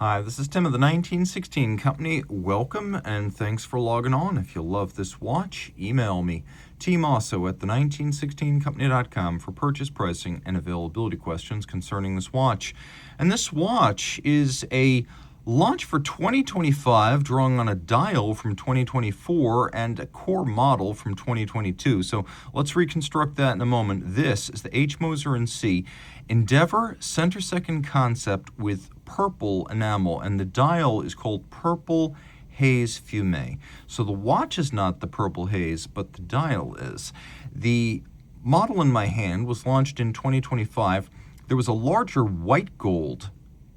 Hi, this is Tim of the 1916 Company. Welcome and thanks for logging on. If you love this watch, email me, Team Mosso at the1916company.com for purchase pricing and availability questions concerning this watch. And this watch is a launch for 2025, drawing on a dial from 2024 and a core model from 2022. So let's reconstruct that in a moment. This is the Moser Cie Endeavour Centre Seconds Concept with purple enamel, and the dial is called Purple Haze Fume. So the watch is not the purple haze, but the dial is. The model in my hand was launched in 2025. There was a larger white gold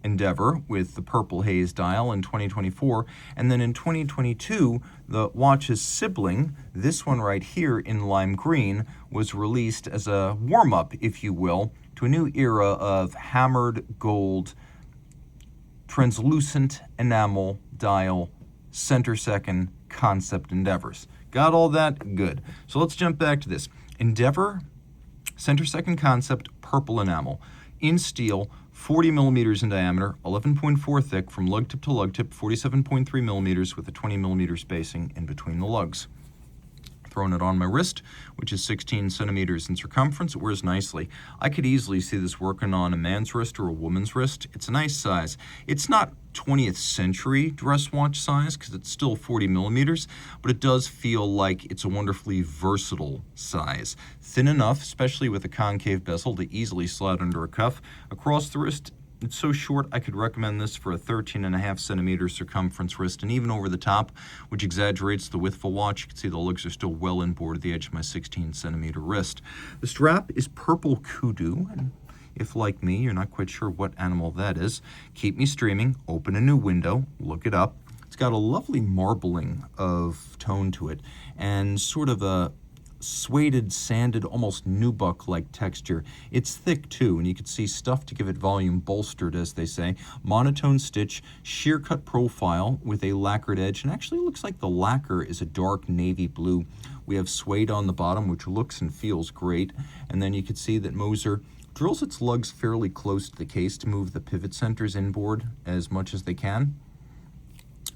Endeavour with the purple haze dial in 2024, and then in 2022 the watch's sibling, this one right here in lime green, was released as a warm-up, if you will, to a new era of hammered gold translucent enamel dial center second concept Endeavours. Got all that? Good. So let's jump back to this. Endeavour center second concept purple enamel in steel, 40 millimeters in diameter, 11.4 thick from lug tip to lug tip, 47.3 millimeters with a 20 millimeter spacing in between the lugs. Throwing it on my wrist, which is 16 centimeters in circumference. It wears nicely. I could easily see this working on a man's wrist or a woman's wrist. It's a nice size. It's not 20th century dress watch size because it's still 40 millimeters, but it does feel like it's a wonderfully versatile size. Thin enough, especially with a concave bezel, to easily slide under a cuff. Across the wrist, it's so short, I could recommend this for a 13.5 centimeter circumference wrist, and even over the top, which exaggerates the width of a watch. You can see the lugs are still well inboard at the edge of my 16 centimeter wrist. The strap is purple kudu, and if, like me, you're not quite sure what animal that is, keep me streaming, open a new window, look it up. It's got a lovely marbling of tone to it, and sort of a suede, sanded, almost nubuck-like texture. It's thick too, and you can see stuff to give it volume, bolstered, as they say. Monotone stitch, sheer cut profile with a lacquered edge, and actually looks like the lacquer is a dark navy blue. We have suede on the bottom, which looks and feels great, and then you can see that Moser drills its lugs fairly close to the case to move the pivot centers inboard as much as they can.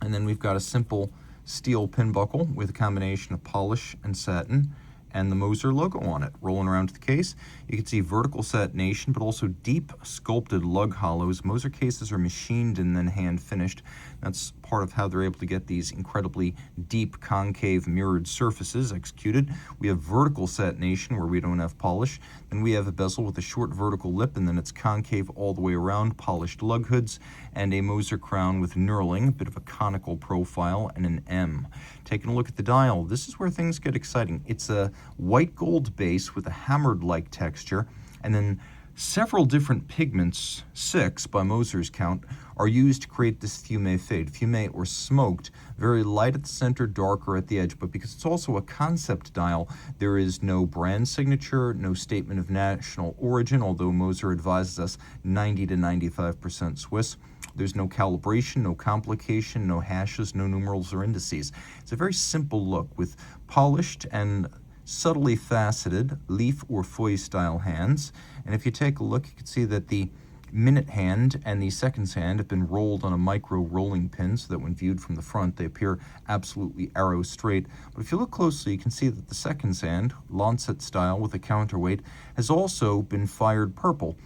And then we've got a simple steel pin buckle with a combination of polish and satin, and the Moser logo on it. Rolling around to the case, you can see vertical satination, but also deep sculpted lug hollows. Moser cases are machined and then hand finished. That's part of how they're able to get these incredibly deep concave mirrored surfaces executed. We have vertical satination where we don't have polish. Then we have a bezel with a short vertical lip, and then it's concave all the way around, polished lug hoods, and a Moser crown with knurling, a bit of a conical profile, and an M. Taking a look at the dial, this is where things get exciting. It's a white gold base with a hammered-like texture, and then several different pigments, 6 by Moser's count, are used to create this fume fade. Fume, or smoked, very light at the center, darker at the edge, but because it's also a concept dial, there is no brand signature, no statement of national origin, although Moser advises us 90 to 95% Swiss. There's no calibration, no complication, no hashes, no numerals or indices. It's a very simple look with polished and subtly faceted leaf or foy style hands. And if you take a look, you can see that the minute hand and the seconds hand have been rolled on a micro rolling pin so that when viewed from the front they appear absolutely arrow straight. But if you look closely, you can see that the seconds hand, lancet style with a counterweight, has also been fired purple.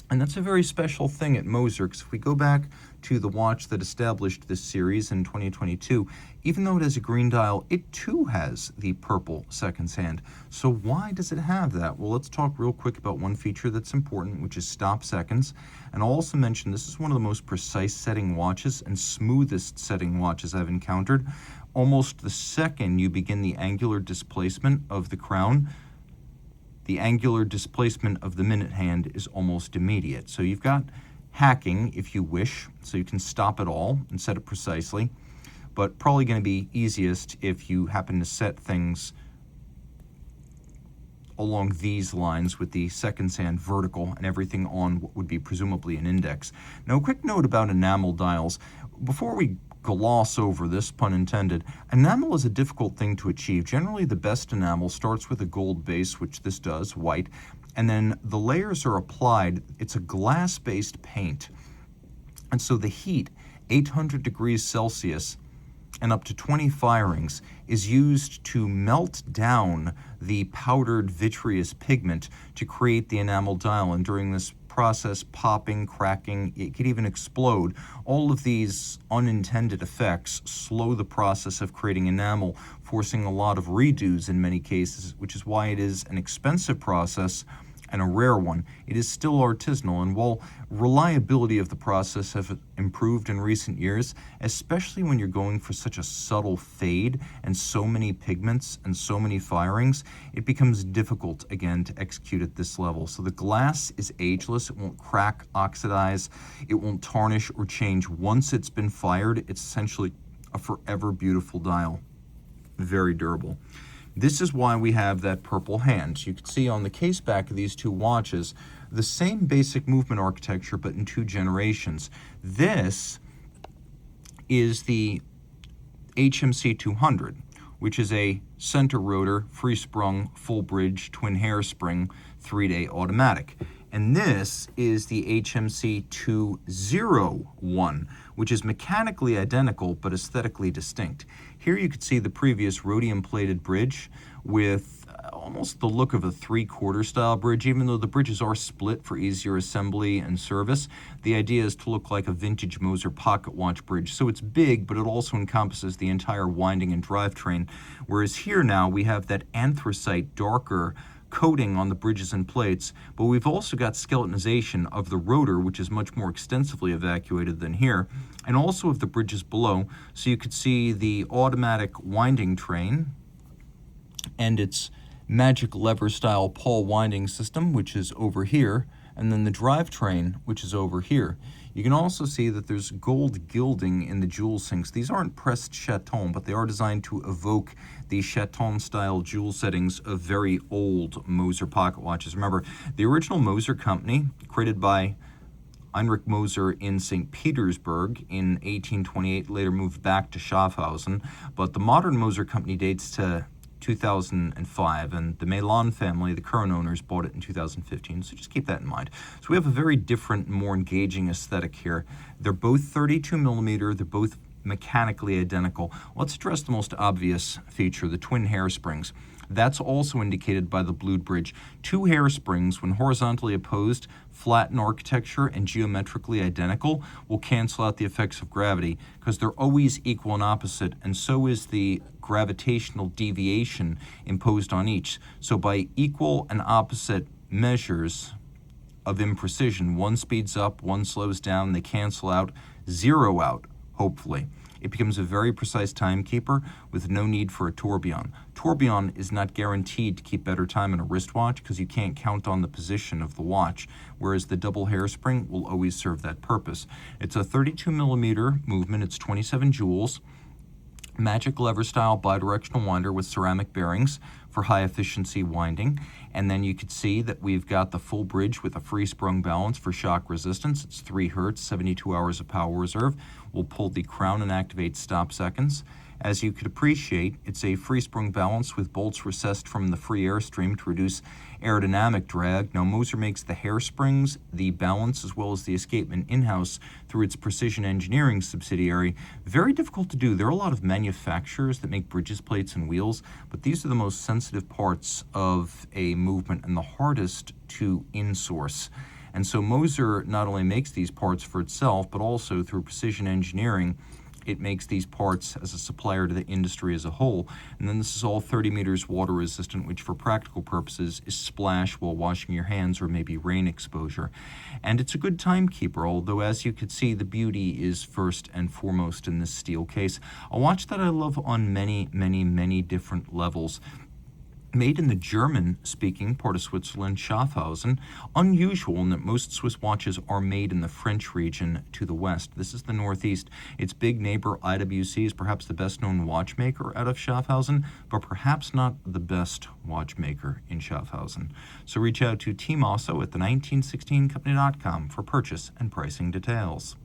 And that's a very special thing at Moser, because if we go back to the watch that established this series in 2022, even though it has a green dial, it too has the purple seconds hand. So why does it have that? Well, let's talk real quick about one feature that's important, which is stop seconds. And I'll also mention this is one of the most precise setting watches and smoothest setting watches I've encountered. Almost the second you begin the angular displacement of the crown, the angular displacement of the minute hand is almost immediate. So you've got hacking, if you wish, so you can stop it all and set it precisely, but probably going to be easiest if you happen to set things along these lines with the seconds hand vertical and everything on what would be presumably an index. Now, a quick note about enamel dials. Before we gloss over this, pun intended, enamel is a difficult thing to achieve. Generally, the best enamel starts with a gold base, which this does, white, and then the layers are applied. It's a glass-based paint. And so the heat, 800 degrees Celsius and up to 20 firings, is used to melt down the powdered vitreous pigment to create the enamel dial. And during this process, popping, cracking, it could even explode. All of these unintended effects slow the process of creating enamel, forcing a lot of redos in many cases, which is why it is an expensive process and a rare one. It is still artisanal, and while reliability of the process have improved in recent years, especially when you're going for such a subtle fade and so many pigments and so many firings, it becomes difficult again to execute at this level. So the glass is ageless, it won't crack, oxidize, it won't tarnish or change. Once it's been fired, it's essentially a forever beautiful dial. Very durable. This is why we have that purple hand. You can see on the case back of these two watches, the same basic movement architecture, but in two generations. This is the HMC 200, which is a center rotor, free sprung, full bridge, twin hairspring, 3-day automatic. And this is the HMC 201, which is mechanically identical but aesthetically distinct. Here you can see the previous rhodium-plated bridge with almost the look of a 3/4 style bridge, even though the bridges are split for easier assembly and service. The idea is to look like a vintage Moser pocket watch bridge. So it's big, but it also encompasses the entire winding and drivetrain. Whereas here now we have that anthracite, darker coating on the bridges and plates, but we've also got skeletonization of the rotor, which is much more extensively evacuated than here, and also of the bridges below. So you could see the automatic winding train and its magic lever style Paul winding system, which is over here, and then the drivetrain, which is over here. You can also see that there's gold gilding in the jewel sinks. These aren't pressed chaton, but they are designed to evoke the chaton-style jewel settings of very old Moser pocket watches. Remember, the original Moser company, created by Heinrich Moser in St. Petersburg in 1828, later moved back to Schaffhausen, but the modern Moser company dates to 2005, and the Milan family, the current owners, bought it in 2015, so just keep that in mind. So we have a very different, more engaging aesthetic here. They're both 32 millimeter, they're both mechanically identical. Let's address the most obvious feature, the twin hairsprings. That's also indicated by the blued bridge. Two hairsprings, when horizontally opposed, flat in architecture and geometrically identical, will cancel out the effects of gravity because they're always equal and opposite, and so is the gravitational deviation imposed on each. So by equal and opposite measures of imprecision, one speeds up, one slows down, they cancel out, zero out, hopefully. It becomes a very precise timekeeper with no need for a tourbillon. Tourbillon is not guaranteed to keep better time in a wristwatch because you can't count on the position of the watch, whereas the double hairspring will always serve that purpose. It's a 32 millimeter movement, it's 27 joules, magic lever style bidirectional winder with ceramic bearings for high efficiency winding. And then you could see that we've got the full bridge with a free sprung balance for shock resistance. It's 3 hertz, 72 hours of power reserve. We'll pull the crown and activate stop seconds. As you could appreciate, it's a free sprung balance with bolts recessed from the free airstream to reduce aerodynamic drag. Now, Moser makes the hairsprings, the balance, as well as the escapement in-house through its precision engineering subsidiary. Very difficult to do. There are a lot of manufacturers that make bridges, plates, and wheels, but these are the most sensitive parts of a movement and the hardest to insource. And so Moser not only makes these parts for itself, but also through precision engineering, it makes these parts as a supplier to the industry as a whole. And then this is all 30 meters water resistant, which for practical purposes is splash while washing your hands or maybe rain exposure. And it's a good timekeeper, although as you could see, the beauty is first and foremost in this steel case. A watch that I love on many, many, many different levels. Made in the German-speaking part of Switzerland, Schaffhausen. Unusual in that most Swiss watches are made in the French region to the west. This is the northeast. Its big neighbor, IWC, is perhaps the best-known watchmaker out of Schaffhausen, but perhaps not the best watchmaker in Schaffhausen. So reach out to Team Mosso at the 1916company.com for purchase and pricing details.